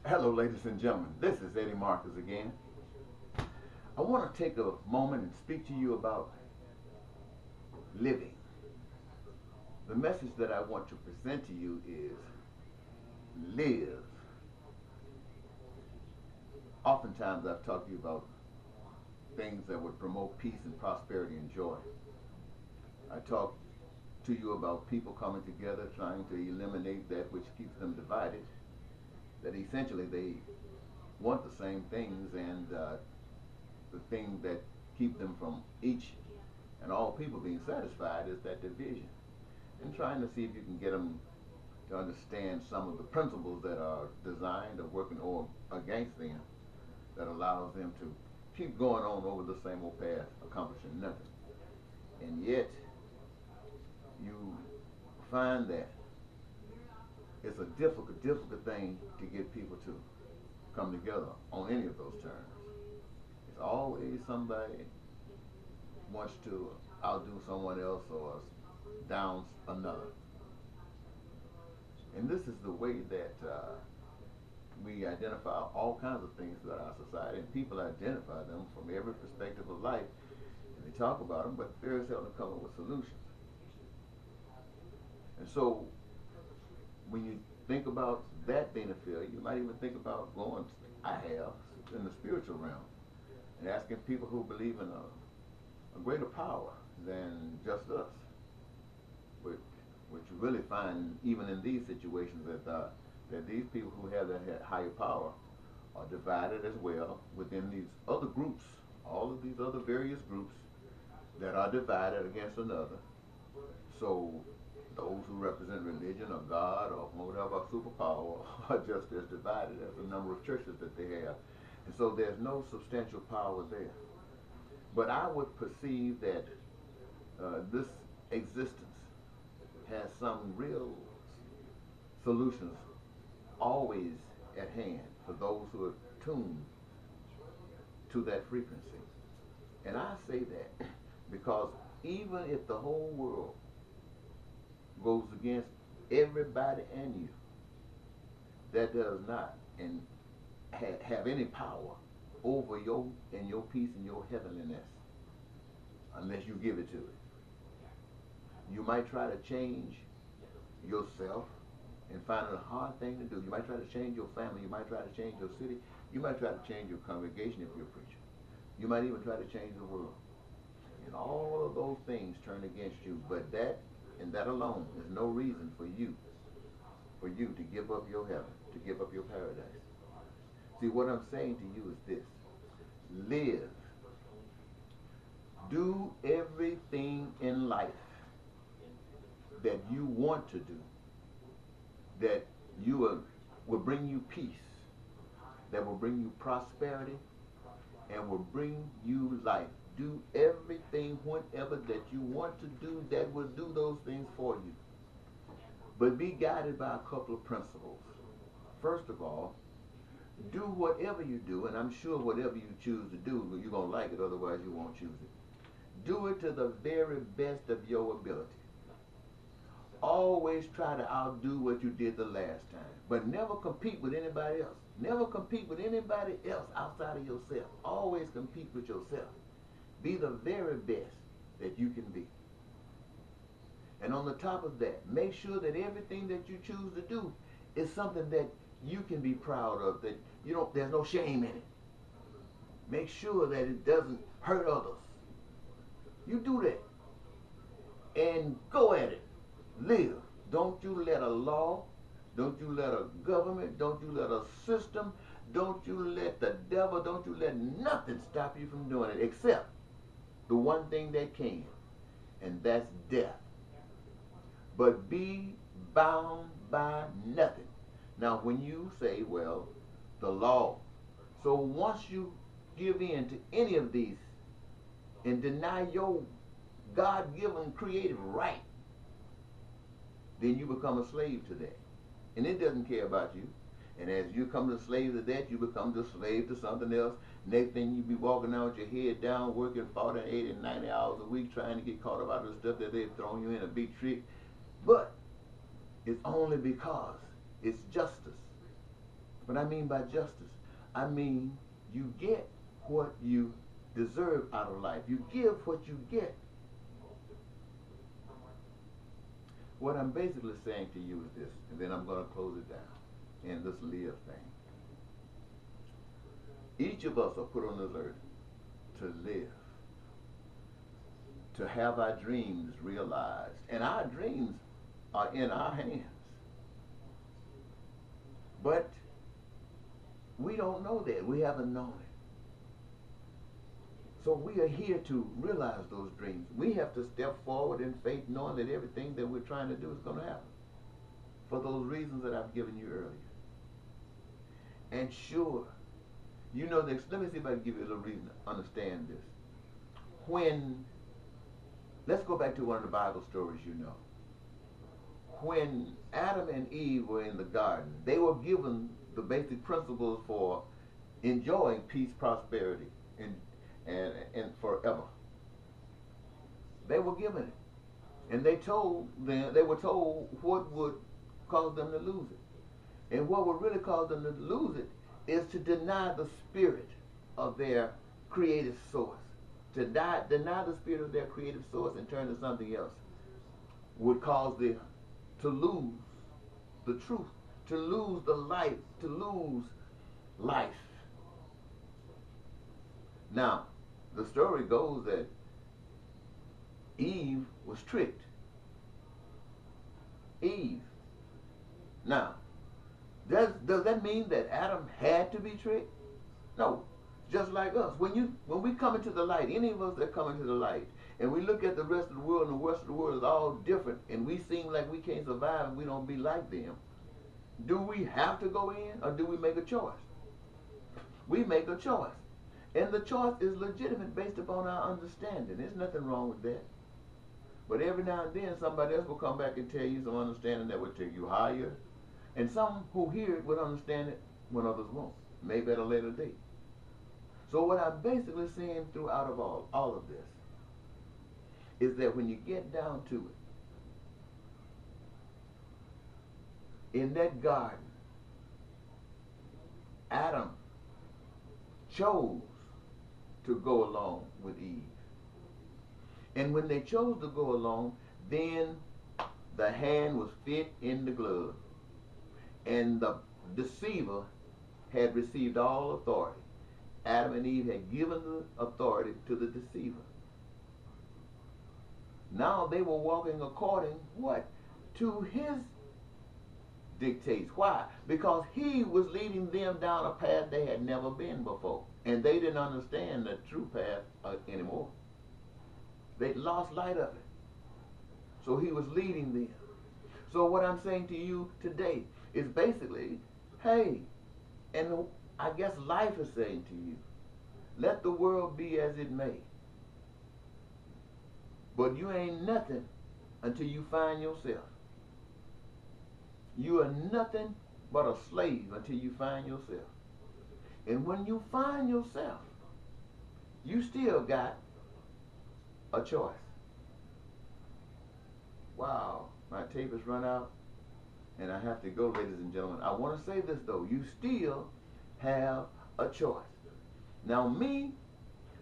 Hello, ladies and gentlemen. This is Eddie Marcus again. I want to take a moment and speak to you about living. The message that I want to present to you is live. Oftentimes, I've talked to you about things that would promote peace and prosperity and joy. I talk to you about people coming together trying to eliminate that which keeps them divided, that essentially they want the same things, and the thing that keep them from each and all people being satisfied is that division, and trying to see if you can get them to understand some of the principles that are designed or working or against them that allows them to keep going on over the same old path, accomplishing nothing. And yet, you find that it's a difficult thing to get people to come together on any of those terms. It's always somebody wants to outdo someone else or down another. And this is the way that we identify all kinds of things throughout our society, and people identify them from every perspective of life, and they talk about them, but very seldom come up with solutions. And so, when you think about that being a failure, you might even think about going, I have, in the spiritual realm, and asking people who believe in a greater power than just us. But what you really find, even in these situations, that these people who have that higher power are divided as well within these other groups, all of these other various groups that are divided against another. So those who represent religion or God or whatever superpower are just as divided as the number of churches that they have. And so there's no substantial power there. But I would perceive that this existence has some real solutions always at hand for those who are tuned to that frequency. And I say that because even if the whole world goes against everybody and you, that does not and have any power over your peace and your heavenliness unless you give it to it. You might try to change yourself and find it a hard thing to do. You might try to change your family. You might try to change your city. You might try to change your congregation if you're a preacher. You might even try to change the world. And all of those things turn against you. But that and that alone is no reason for you to give up your heaven, to give up your paradise. See, what I'm saying to you is this. Live. Do everything in life that you want to do, that will bring you peace, that will bring you prosperity, and will bring you life. Do everything, whatever that you want to do, that will do those things for you. But be guided by a couple of principles. First of all, do whatever you do, and I'm sure whatever you choose to do, you're going to like it, otherwise you won't choose it. Do it to the very best of your ability. Always try to outdo what you did the last time, but never compete with anybody else. Never compete with anybody else outside of yourself. Always compete with yourself. Be the very best that you can be. And on the top of that, make sure that everything that you choose to do is something that you can be proud of, that there's no shame in it. Make sure that it doesn't hurt others. You do that. And go at it. Live. Don't you let a law, don't you let a government, don't you let a system, don't you let the devil, don't you let nothing stop you from doing it except the one thing that can, and that's death. But be bound by nothing. Now, when you say, well, the law, so once you give in to any of these and deny your God-given creative right, then you become a slave to that. And it doesn't care about you. And as you become the slave to that, you become the slave to something else. Next thing you be walking out with your head down, working 40, 80, 90 hours a week, trying to get caught up out of the stuff that they've thrown you in, a big trick. But it's only because It's justice. What I mean by justice, I mean you get what you deserve out of life. You give what you get. What I'm basically saying to you is this, and then I'm going to close it down in this live thing. Each of us are put on this earth to live, to have our dreams realized. And our dreams are in our hands. But we don't know that. We haven't known it. So we are here to realize those dreams. We have to step forward in faith, knowing that everything that we're trying to do is going to happen, for those reasons that I've given you earlier. And sure, you know this. Let me see if I can give you a little reason to understand this. Let's go back to one of the Bible stories you know. When Adam and Eve were in the garden, they were given the basic principles for enjoying peace, prosperity, and forever. They were given it. And they were told what would cause them to lose it. And what would really cause them to lose it is to deny the spirit of their creative source. To deny the spirit of their creative source and turn to something else would cause them to lose the truth, to lose the life, to lose life. Now, the story goes that Eve was tricked. Eve. Now, does that mean that Adam had to be tricked? No. Just like us. When we come into the light, any of us that come into the light, and we look at the rest of the world, and the rest of the world is all different, and we seem like we can't survive and we don't be like them, do we have to go in, or do we make a choice? We make a choice. And the choice is legitimate based upon our understanding. There's nothing wrong with that. But every now and then somebody else will come back and tell you some understanding that will take you higher. And some who hear it would understand it when others won't. Maybe at a later date. So what I'm basically saying throughout of all of this is that when you get down to it, in that garden, Adam chose to go along with Eve. And when they chose to go along, then the hand was fit in the glove. And the deceiver had received all authority. Adam and Eve had given the authority to the deceiver. Now they were walking according, what? To his dictates. Why? Because he was leading them down a path they had never been before. And they didn't understand the true path anymore. They'd lost light of it. So he was leading them. So what I'm saying to you today is basically, hey, and I guess life is saying to you, let the world be as it may. But you ain't nothing until you find yourself. You are nothing but a slave until you find yourself. And when you find yourself, you still got a choice. Wow, my tape has run out and I have to go, ladies and gentlemen. I want to say this though, you still have a choice. Now me,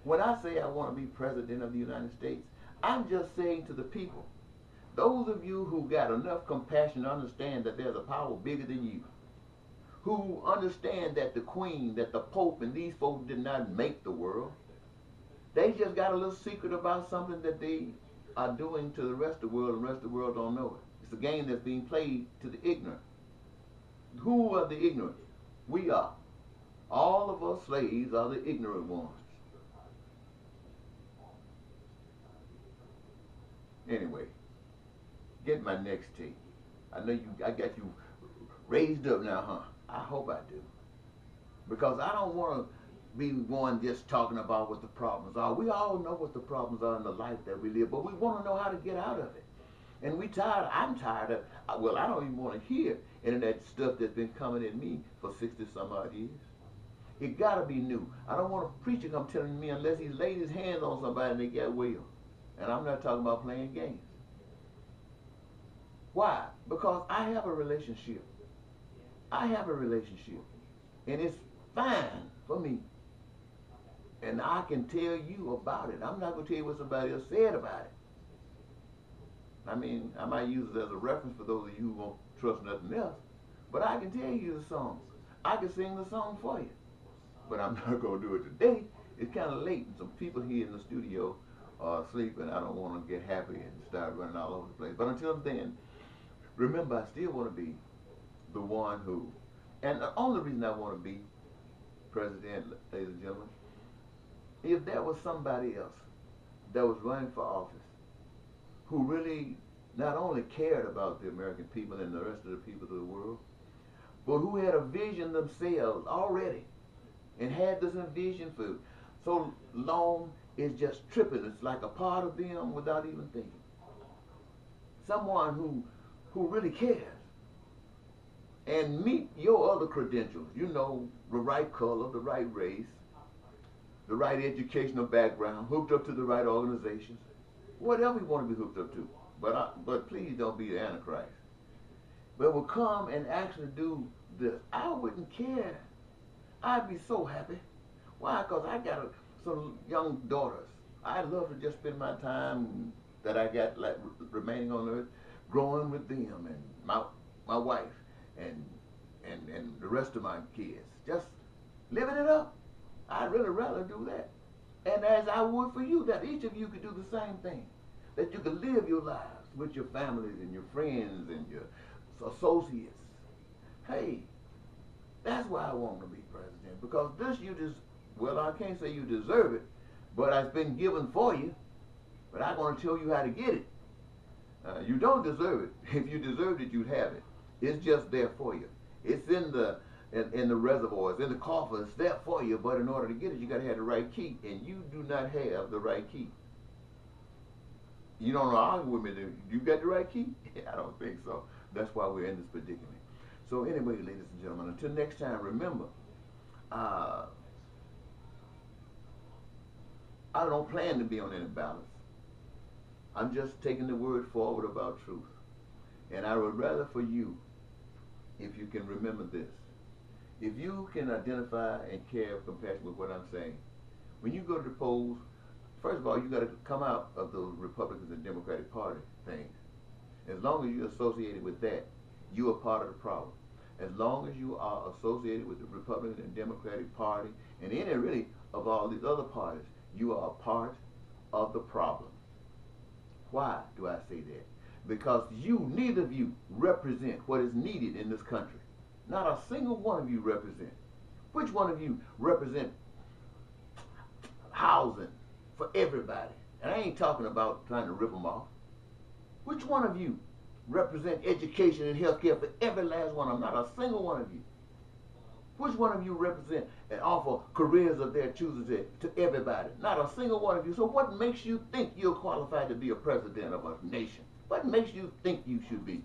when I say I want to be president of the United States, I'm just saying to the people, those of you who got enough compassion to understand that there's a power bigger than you, who understand that the Queen, that the Pope, and these folks did not make the world. They just got a little secret about something that they are doing to the rest of the world, and the rest of the world don't know it. It's a game that's being played to the ignorant. Who are the ignorant? We are. All of us slaves are the ignorant ones. Anyway, get my next tape. I know I got you raised up now, huh? I hope I do. Because I don't want to be one just talking about what the problems are. We all know what the problems are in the life that we live, but we want to know how to get out of it. And I'm tired of, well, I don't even want to hear any of that stuff that's been coming at me for 60 some odd years. It got to be new. I don't want a preacher come telling me unless he's laid his hands on somebody and they get well. And I'm not talking about playing games. Why? Because I have a relationship I have a relationship, and it's fine for me. And I can tell you about it. I'm not going to tell you what somebody else said about it. I mean, I might use it as a reference for those of you who won't trust nothing else. But I can tell you the songs. I can sing the song for you. But I'm not going to do it today. It's kind of late, and some people here in the studio are asleep, and I don't want to get happy and start running all over the place. But until then, remember, I still want to be the one who, and the only reason I want to be president, ladies and gentlemen, if there was somebody else that was running for office who really not only cared about the American people and the rest of the people of the world, but who had a vision themselves already and had this vision for so long it's just tripping. It's like a part of them without even thinking. Someone who really cares and meet your other credentials. You know, the right color, the right race, the right educational background, hooked up to the right organizations, whatever you want to be hooked up to. But please don't be the Antichrist. But will come and actually do this. I wouldn't care. I'd be so happy. Why? Because I got some young daughters. I'd love to just spend my time that I got like remaining on earth, growing with them and my wife and the rest of my kids. Just living it up. I'd really rather do that. And as I would for you, that each of you could do the same thing. That you could live your lives with your families and your friends and your associates. Hey, that's why I want to be president. Because this you just, well, I can't say you deserve it, but it's been given for you. But I'm going to tell you how to get it. You don't deserve it. If you deserved it, you'd have it. It's just there for you. It's in the reservoir, it's in the coffer, it's there for you, but in order to get it, you got to have the right key, and you do not have the right key. You don't argue with me, do you got the right key? I don't think so. That's why we're in this predicament. So anyway, ladies and gentlemen, until next time, remember, I don't plan to be on any ballots. I'm just taking the word forward about truth. And I would rather for you, if you can remember this, if you can identify and care of compassion with what I'm saying, when you go to the polls, first of all, you got to come out of those Republicans and Democratic Party things. As long as you're associated with that, you are part of the problem. As long as you are associated with the Republican and Democratic Party and any really of all these other parties, you are a part of the problem. Why do I say that? Because you, neither of you, represent what is needed in this country. Not a single one of you represent. Which one of you represent housing for everybody? And I ain't talking about trying to rip them off. Which one of you represent education and health care for every last one of them? Not a single one of you. Which one of you represent and offer careers of their choosing to everybody? Not a single one of you. So what makes you think you're qualified to be a president of a nation? What makes you think you should be?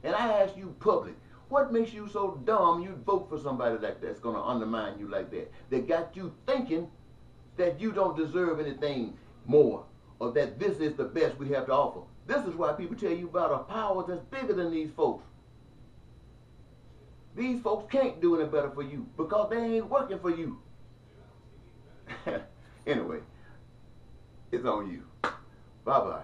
And I ask you public, what makes you so dumb you'd vote for somebody like that's going to undermine you like that? That got you thinking that you don't deserve anything more, or that this is the best we have to offer. This is why people tell you about a power that's bigger than these folks. These folks can't do any better for you because they ain't working for you. Anyway, it's on you. Bye-bye.